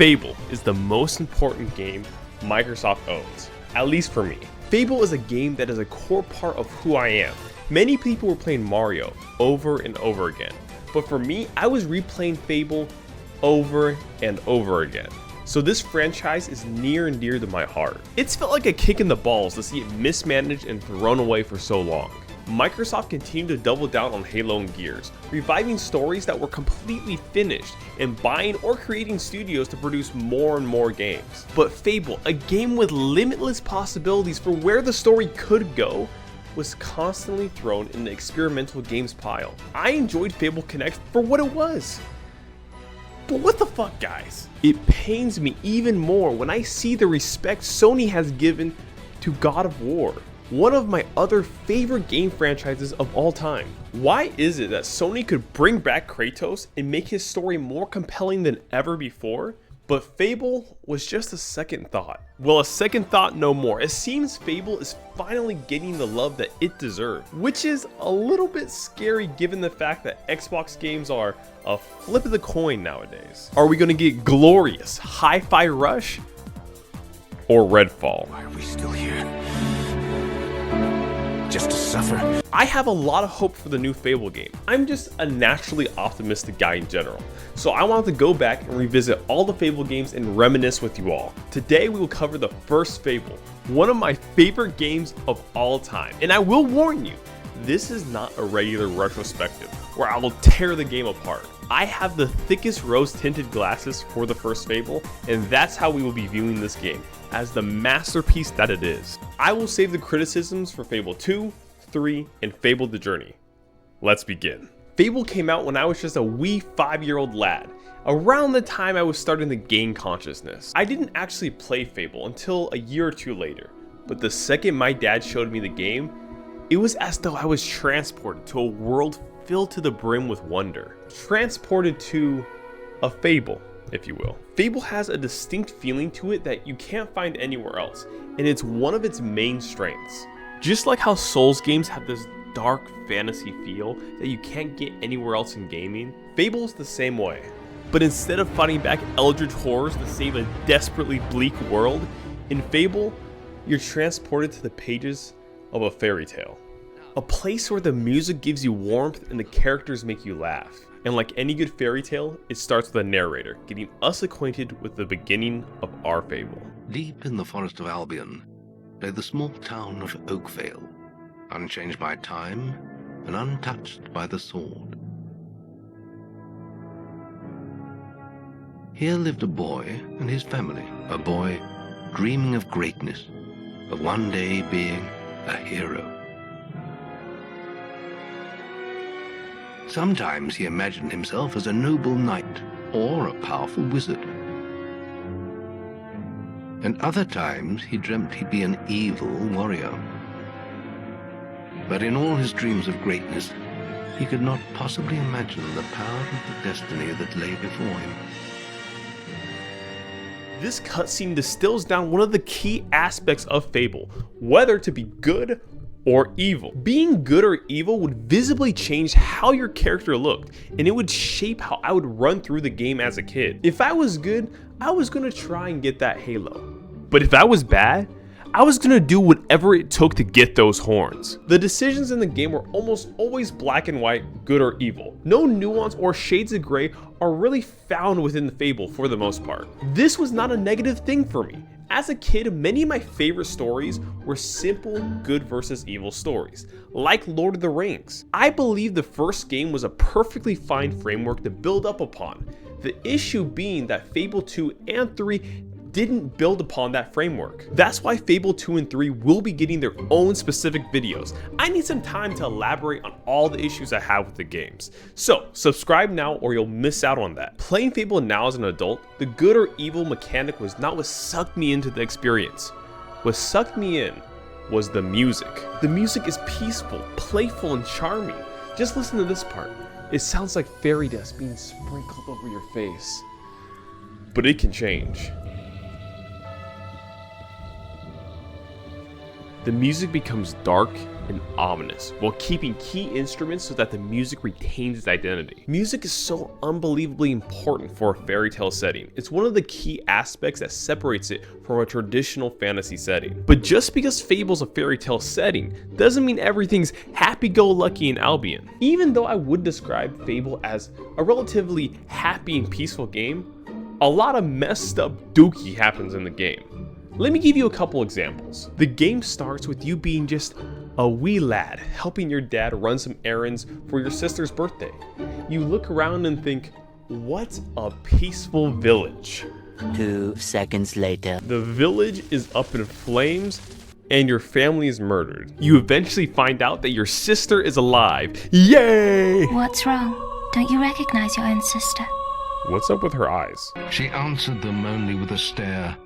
Fable is the most important game Microsoft owns, at least for me. Fable is a game that is a core part of who I am. Many people were playing Mario over and over again, but for me, I was replaying Fable over and over again. So this franchise is near and dear to my heart. It's felt like a kick in the balls to see it mismanaged and thrown away for so long. Microsoft continued to double down on Halo and Gears, reviving stories that were completely finished and buying or creating studios to produce more and more games. But Fable, a game with limitless possibilities for where the story could go, was constantly thrown in the experimental games pile. I enjoyed Fable Connect for what it was. But what the fuck, guys? It pains me even more when I see the respect Sony has given to God of War, one of my other favorite game franchises of all time. Why is it that Sony could bring back Kratos and make his story more compelling than ever before, but Fable was just a second thought? Well, a second thought no more. It seems Fable is finally getting the love that it deserved, which is a little bit scary given the fact that Xbox games are a flip of the coin nowadays. Are we gonna get glorious Hi-Fi Rush or Redfall? Why are we still here? Just to suffer? I have a lot of hope for the new Fable game. I'm just a naturally optimistic guy in general, so I wanted to go back and revisit all the Fable games and reminisce with you all. Today we will cover the first Fable, one of my favorite games of all time. And I will warn you, this is not a regular retrospective where I will tear the game apart. I have the thickest rose-tinted glasses for the first Fable, and that's how we will be viewing this game, as the masterpiece that it is. I will save the criticisms for Fable 2, 3, and Fable the Journey. Let's begin. Fable came out when I was just a wee 5-year-old lad, around the time I was starting to gain consciousness. I didn't actually play Fable until a year or two later, but the second my dad showed me the game, it was as though I was transported to a world filled to the brim with wonder. Transported to a Fable, if you will. Fable has a distinct feeling to it that you can't find anywhere else, and it's one of its main strengths. Just like how Souls games have this dark fantasy feel that you can't get anywhere else in gaming, Fable's the same way. But instead of fighting back eldritch horrors to save a desperately bleak world, in Fable, you're transported to the pages of a fairy tale. A place where the music gives you warmth and the characters make you laugh. And like any good fairy tale, it starts with a narrator, getting us acquainted with the beginning of our Fable. Deep in the forest of Albion lay the small town of Oakvale, unchanged by time and untouched by the sword. Here lived a boy and his family, a boy dreaming of greatness, of one day being a hero. Sometimes he imagined himself as a noble knight or a powerful wizard. And other times he dreamt he'd be an evil warrior. But in all his dreams of greatness, he could not possibly imagine the power of the destiny that lay before him. This cutscene distills down one of the key aspects of Fable, whether to be good or evil. Being good or evil would visibly change how your character looked, and it would shape how I would run through the game as a kid. If I was good, I was gonna try and get that halo. But if I was bad, I was gonna do whatever it took to get those horns. The decisions in the game were almost always black and white, good or evil. No nuance or shades of gray are really found within the Fable for the most part. This was not a negative thing for me. As a kid, many of my favorite stories were simple good versus evil stories, like Lord of the Rings. I believe the first game was a perfectly fine framework to build up upon. The issue being that Fable 2 and 3 didn't build upon that framework. That's why Fable 2 and 3 will be getting their own specific videos. I need some time to elaborate on all the issues I have with the games. So subscribe now or you'll miss out on that. Playing Fable now as an adult, the good or evil mechanic was not what sucked me into the experience. What sucked me in was the music. The music is peaceful, playful, and charming. Just listen to this part. It sounds like fairy dust being sprinkled over your face. But it can change. The music becomes dark and ominous, while keeping key instruments so that the music retains its identity. Music is so unbelievably important for a fairy tale setting. It's one of the key aspects that separates it from a traditional fantasy setting. But just because Fable's a fairy tale setting doesn't mean everything's happy-go-lucky in Albion. Even though I would describe Fable as a relatively happy and peaceful game, a lot of messed up dookie happens in the game. Let me give you a couple examples. The game starts with you being just a wee lad helping your dad run some errands for your sister's birthday. You look around and think, what a peaceful village. 2 seconds later. The village is up in flames and your family is murdered. You eventually find out that your sister is alive. Yay! What's wrong? Don't you recognize your own sister? What's up with her eyes? She answered them only with a stare,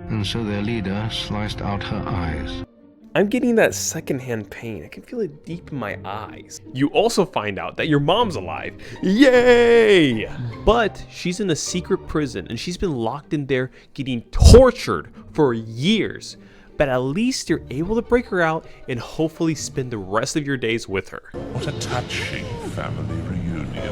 and so their leader sliced out her eyes. I'm getting that secondhand pain. I can feel it deep in my eyes. You also find out that your mom's alive. Yay! But she's in a secret prison and she's been locked in there getting tortured for years. But at least you're able to break her out and hopefully spend the rest of your days with her. What a touching family reunion.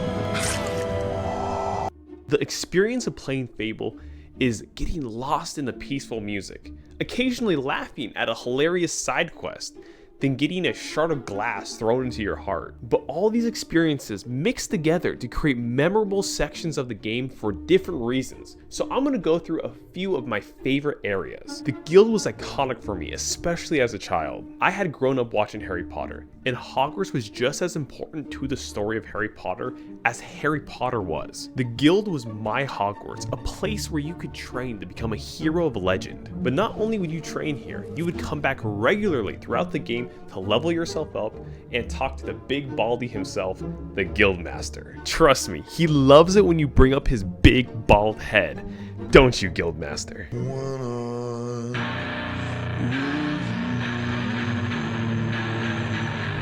The experience of playing Fable is getting lost in the peaceful music, occasionally laughing at a hilarious side quest, then getting a shard of glass thrown into your heart. But all these experiences mix together to create memorable sections of the game for different reasons. So I'm going to go through a few of my favorite areas. The guild was iconic for me, especially as a child. I had grown up watching Harry Potter, and Hogwarts was just as important to the story of Harry Potter as Harry Potter was. The guild was my Hogwarts, a place where you could train to become a hero of legend. But not only would you train here, you would come back regularly throughout the game to level yourself up and talk to the big baldy himself, the Guildmaster. Trust me, he loves it when you bring up his big bald head. Don't you, Guildmaster?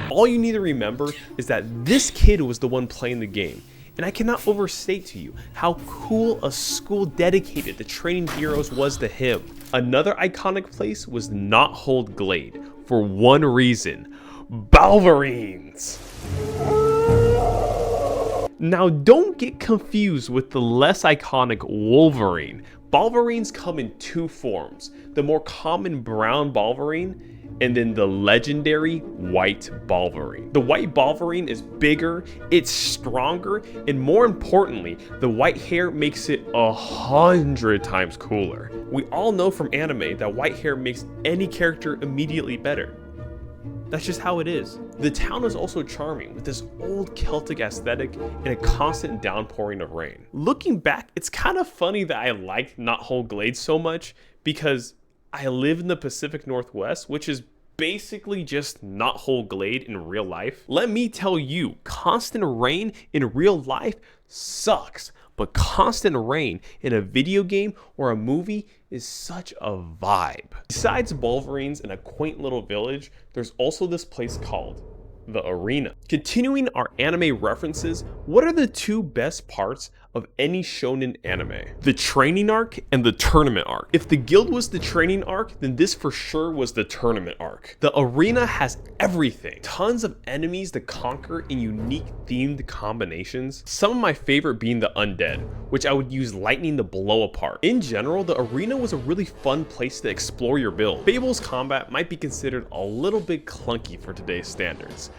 All you need to remember is that this kid was the one playing the game. And I cannot overstate to you how cool a school dedicated to training heroes was to him. Another iconic place was Knothold Glade for one reason: Balverines. Now don't get confused with the less iconic Wolverine. Balverines come in two forms: the more common brown Balverine and then the legendary white Balverine. The white Balverine is bigger, it's stronger, and more importantly, the white hair makes it 100 times cooler. We all know from anime that white hair makes any character immediately better. That's just how it is. The town is also charming with this old Celtic aesthetic and a constant downpouring of rain. Looking back, it's kind of funny that I liked Knothold Glade so much because I live in the Pacific Northwest, which is basically just Knothold Glade in real life. Let me tell you, constant rain in real life sucks, but constant rain in a video game or a movie is such a vibe. Besides Balverines and a quaint little village, there's also this place called the Arena. Continuing our anime references, what are the two best parts of any shonen anime? The training arc and the tournament arc. If the guild was the training arc, then this for sure was the tournament arc. The arena has everything. Tons of enemies to conquer in unique themed combinations. Some of my favorite being the undead, which I would use lightning to blow apart. In general, the arena was a really fun place to explore your build. Fable's combat might be considered a little bit clunky for today's standards,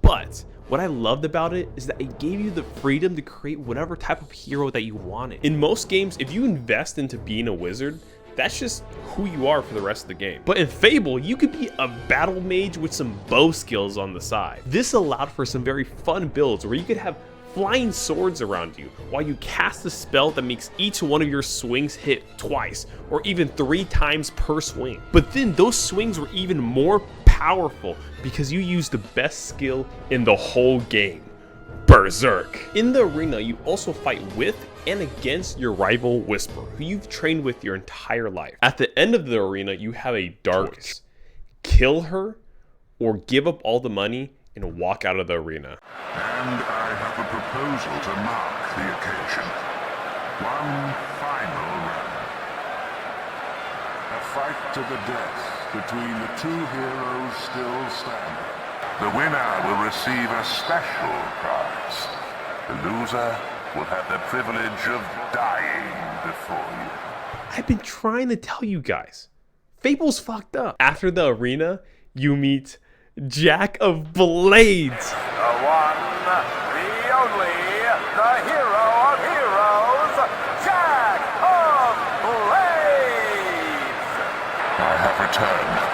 but what I loved about it is that it gave you the freedom to create whatever type of hero that you wanted. In most games, if you invest into being a wizard, that's just who you are for the rest of the game. But in Fable, you could be a battle mage with some bow skills on the side. This allowed for some very fun builds where you could have flying swords around you while you cast a spell that makes each one of your swings hit twice or even 3 times per swing. But then those swings were even more powerful because you used the best skill in the whole game: Berserk. In the arena, you also fight with and against your rival Whisper, who you've trained with your entire life. At the end of the arena, you have a choice: kill her or give up all the money and walk out of the arena. And I have a proposal to mark the occasion. One final round. A fight to the death between the two heroes still standing. The winner will receive a special prize. The loser will have the privilege of dying before you. I've been trying to tell you guys. Fable's fucked up. After the arena, you meet Jack of Blades. The one, the only, the hero of heroes, Jack of Blades! I have returned.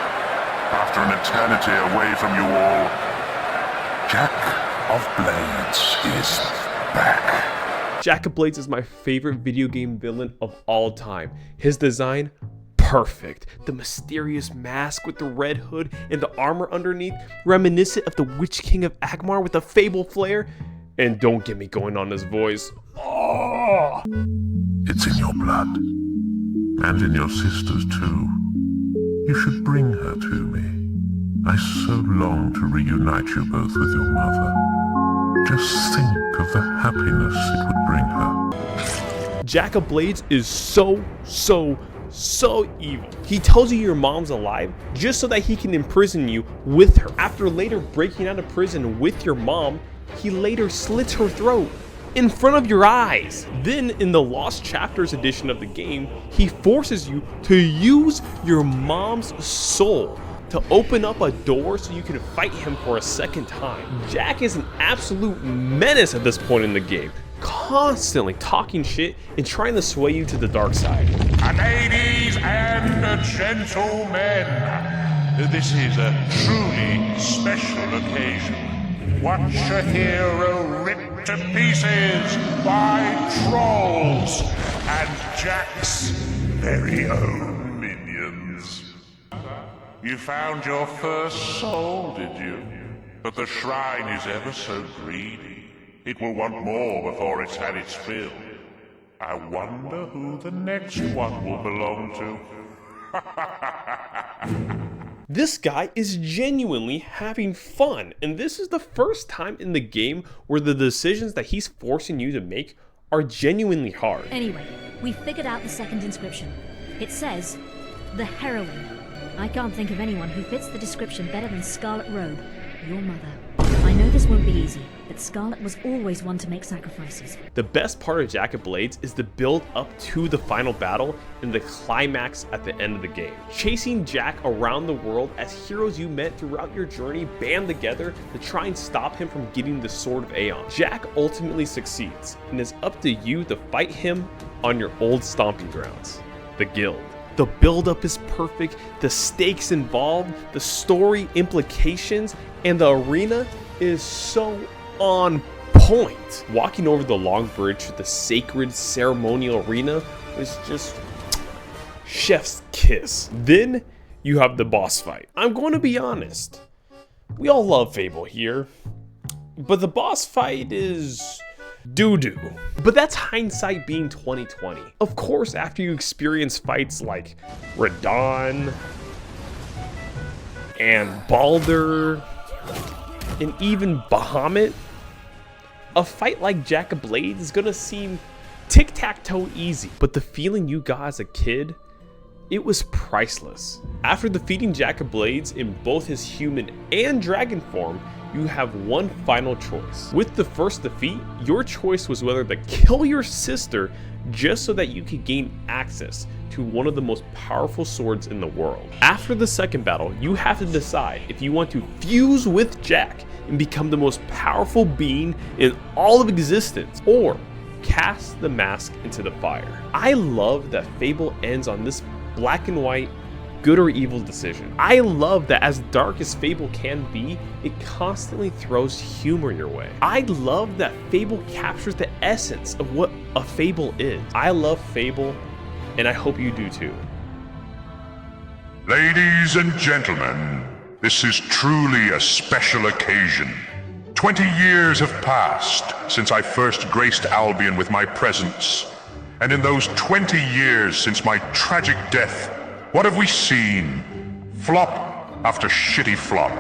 After an eternity away from you all, Jack of Blades is back. Jack of Blades is my favorite video game villain of all time. His design, perfect. The mysterious mask with the red hood and the armor underneath, reminiscent of the Witch King of Agmar with a Fable flair. And don't get me going on his voice. Oh! It's in your blood. And in your sister's too. You should bring her to me. I so long to reunite you both with your mother. Just think of the happiness it would bring her. Jack of Blades is so evil. He tells you your mom's alive just so that he can imprison you with her. After later breaking out of prison with your mom, he later slits her throat in front of your eyes. Then in the Lost Chapters edition of the game, he forces you to use your mom's soul to open up a door so you can fight him for a second time. Jack is an absolute menace at this point in the game, constantly talking shit and trying to sway you to the dark side. Ladies and gentlemen, this is a truly special occasion. Watch a hero ripped to pieces by trolls and Jack's very own minions. You found your first soul, did you? But the shrine is ever so greedy. It will want more before it's had its fill. I wonder who the next one will belong to. This guy is genuinely having fun, and this is the first time in the game where the decisions that he's forcing you to make are genuinely hard. Anyway, we figured out the second inscription. It says, the heroine. I can't think of anyone who fits the description better than Scarlet Robe, your mother. I know this won't be easy, but Scarlet was always one to make sacrifices. The best part of Jack of Blades is the build up to the final battle and the climax at the end of the game. Chasing Jack around the world as heroes you met throughout your journey band together to try and stop him from getting the Sword of Aeon. Jack ultimately succeeds, and it's up to you to fight him on your old stomping grounds, the Guild. The build-up is perfect, the stakes involved, the story implications, and the arena is so on point. Walking over the long bridge to the sacred ceremonial arena was just chef's kiss. Then you have the boss fight. I'm going to be honest, we all love Fable here, but the boss fight is doo-doo. But that's hindsight being 2020. Of course, after you experience fights like Radon and Baldur and even Bahamut, a fight like Jack of Blades is gonna seem tic-tac-toe easy, but the feeling you got as a kid, it was priceless. After defeating Jack of Blades in both his human and dragon form, you have one final choice. With the first defeat, your choice was whether to kill your sister just so that you could gain access to one of the most powerful swords in the world. After the second battle, you have to decide if you want to fuse with Jack and become the most powerful being in all of existence, or cast the mask into the fire. I love that Fable ends on this black and white good or evil decision. I love that as dark as Fable can be, it constantly throws humor your way. I love that Fable captures the essence of what a Fable is. I love Fable, and I hope you do too. Ladies and gentlemen, this is truly a special occasion. 20 years have passed since I first graced Albion with my presence. And in those 20 years since my tragic death, what have we seen? Flop after shitty flop.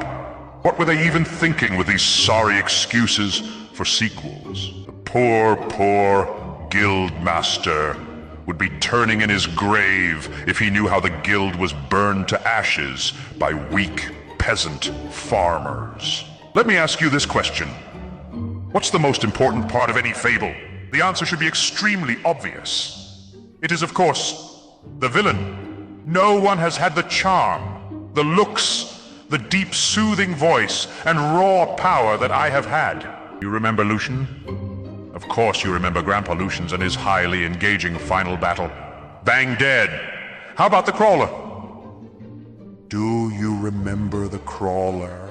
What were they even thinking with these sorry excuses for sequels? The poor guild master would be turning in his grave if he knew how the guild was burned to ashes by weak peasant farmers. Let me ask you this question. What's the most important part of any fable? The answer should be extremely obvious. It is, of course, the villain. No one has had the charm, the looks, the deep soothing voice, and raw power that I have had. You remember Lucian? Of course you remember Grandpa Lucian's and his highly engaging final battle. Bang dead. How about the Crawler? Do you remember the Crawler?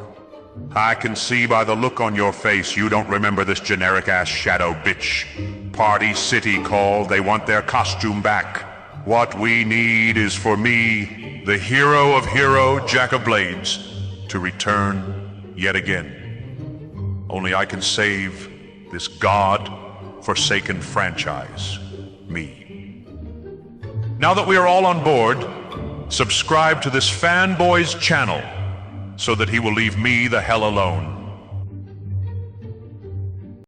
I can see by the look on your face you don't remember this generic-ass shadow bitch. Party City called, they want their costume back. What we need is for me, the hero of hero Jack of Blades, to return yet again. Only I can save this God-forsaken franchise, me. Now that we are all on board, subscribe to this fanboy's channel so that he will leave me the hell alone.